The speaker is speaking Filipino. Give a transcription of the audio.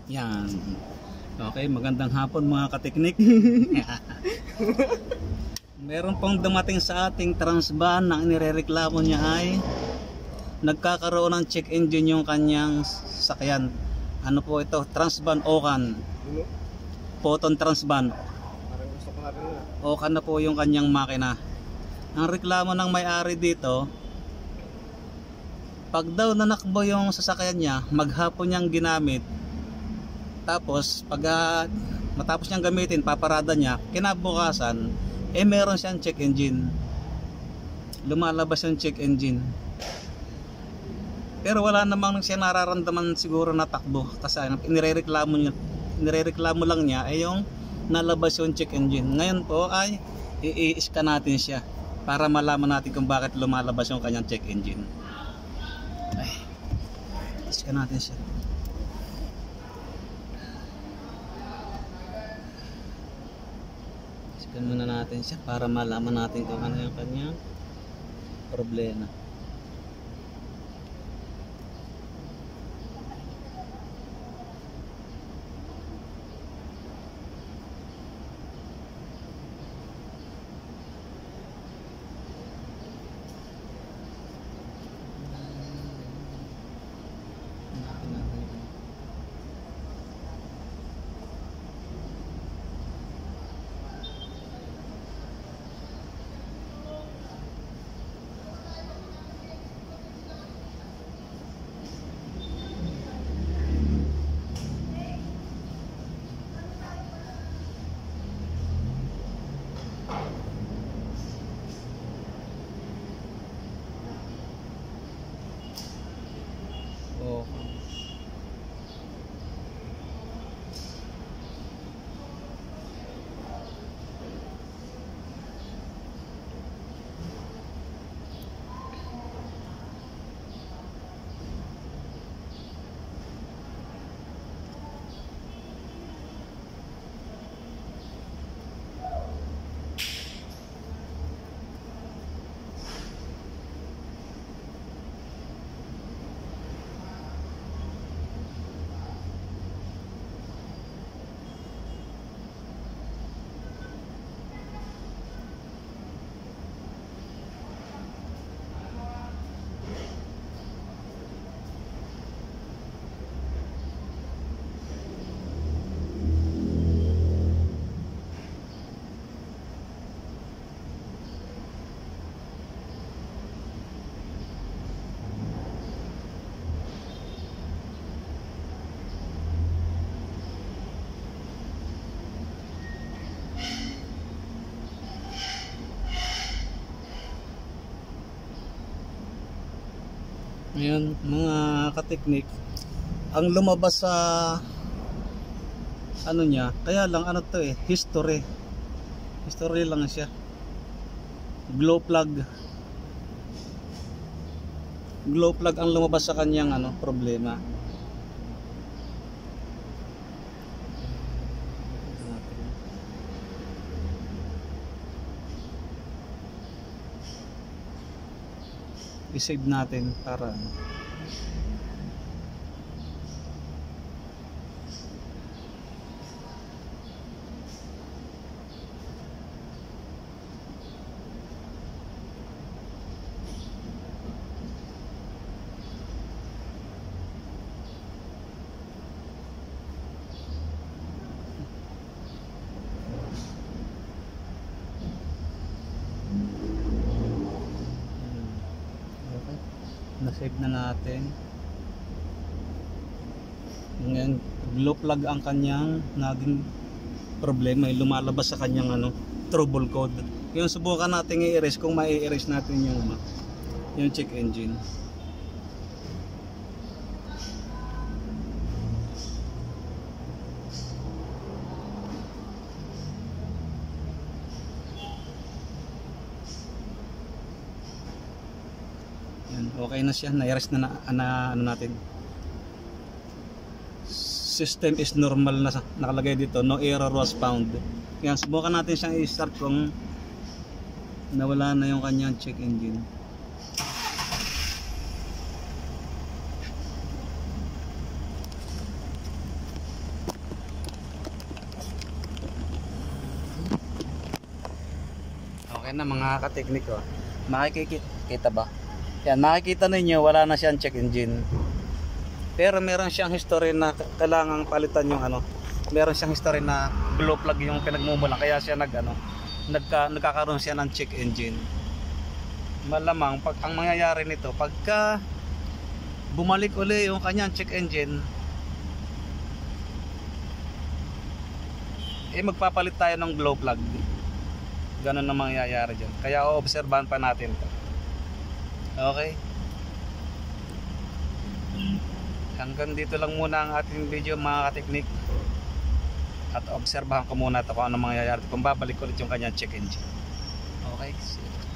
Yan. Okay, magandang hapon mga kateknik. Meron pong dumating sa ating transban na inirereklamo niya ay nagkakaroon ng check engine yung kanyang sakyan. Ano po ito? Transban Okan. Photon transban. Okan na po yung kanyang makina. Ang reklamo ng may-ari dito, pag daw nanakbo yung sasakyan niya, maghapon niyang ginamit, tapos pag matapos niyang gamitin, paparada niya, kinabukasan meron siyang check engine, lumalabas yung check engine, pero wala namang siya nararamdaman siguro na takbo, kasi nirereklamo lang niya ay yung nalabas yung check engine. Ngayon po ay i-scan natin siya para malaman natin kung bakit lumalabas yung kanyang check engine. Ay, scan natin siya. Scan muna natin siya para malaman natin kung ano yung kanyang problema. Oh. Ngayon mga kateknik, ang lumabas sa ano niya, kaya lang ano to history lang siya. Glow plug ang lumabas sa kanyang problema. I-save natin para na-save na natin. Ngayon, glow plug ang kanyang naging problema, lumalabas sa kanyang trouble code. Yung subukan natin i-erase kung mai-erase natin yung check engine. Okay na siya, na-erase na natin. System is normal na nakalagay dito, no error was found. Yan, subukan natin siyang i-start kung nawala na yung kanyang check engine. Okay na mga kateknik ko. Makikita ba? Yan, makikita ninyo wala na siyang check engine. Pero meron siyang history na kailangang palitan yung ano. Meron siyang history na glow plug yung pinagmumulan, kaya siya nagkakaroon siya ng check engine. Malamang pag ang mangyayari nito, pagka bumalik uli yung kanyang check engine, magpapalit tayo ng glow plug. Ganun na mangyayari dyan. Kaya obserbahan pa natin to. Okay, hanggang dito lang muna ang ating video mga kateknik. At obserbahan ko muna ito kung ano mangyayari kung babalik ulit yung kanyang check engine. Okay, see you.